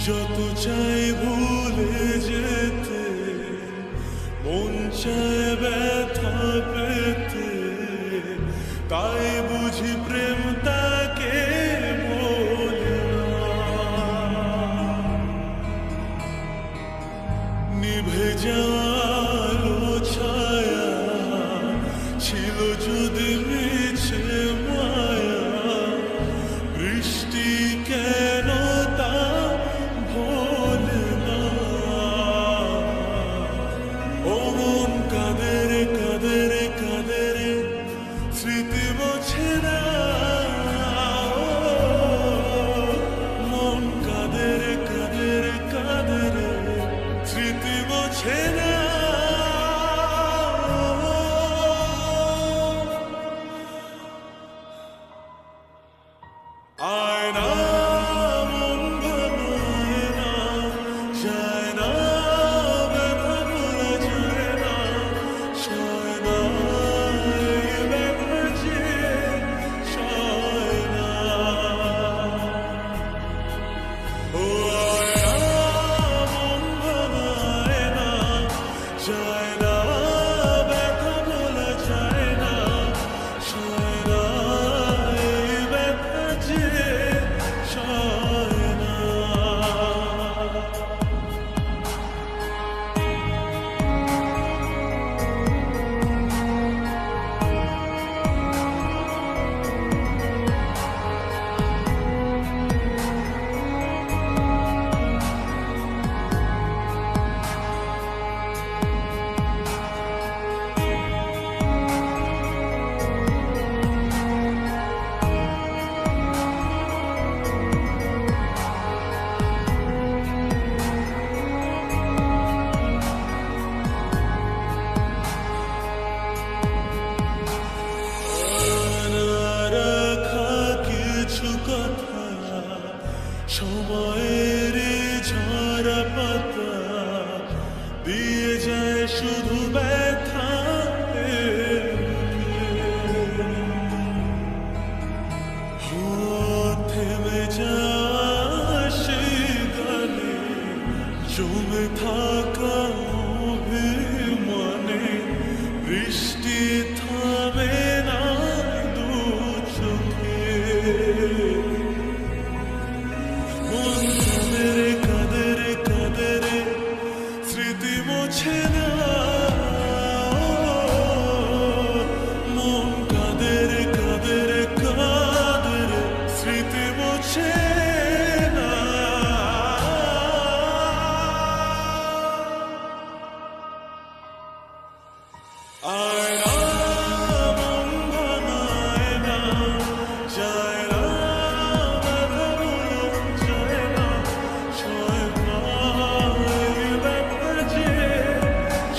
যত চাই ভুলে যেতে, মন চায় ব্যথা পেতে, তাই বুঝি প্রেম তাকে বলে না। নিভে যাওয়ালো ছায়া ছিল যদি মিছে মায়া, বৃষ্টি কেন তা ভোলে না। ও মন কাঁদে রে কাঁদে রে কাঁদে রে, স্মৃতি মোছে না। মন কাঁদে রে কাঁদে রে কাঁদে রে, স্মৃতি মোছে না। আয়না মন ভাঙায় না, যায় না ব্যথা ভোলা যায় না, সয় না এই ব্যথা যে সয় না। ও আয়না মন ভাঙায় না, যায় না ব্যথা ভোলা যায় না, সয় না এই ব্যথা যে সয় না। রাখা কিছু কথা সময়ের ঝরা পাতা দিয়ে যায় শুধু ব্যথা। থেমে যায় সেই গানে জমে থাকা অভিমানে, বৃষ্টি থামে না দু চোখে। মন কাঁদে রে কাঁদে রে কাঁদে রে, স্মৃতি মোছে না। মন কাঁদে রে কাঁদে রে কাঁদে রে, স্মৃতি মোছে না। আয়না মন ভাঙায় না, যায় না ব্যথা ভোলা যায় না, সয় না এই ব্যথা যে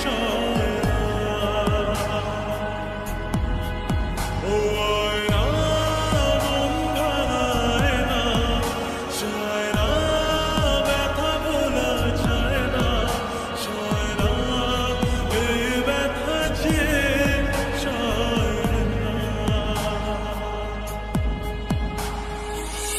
সয় না। ও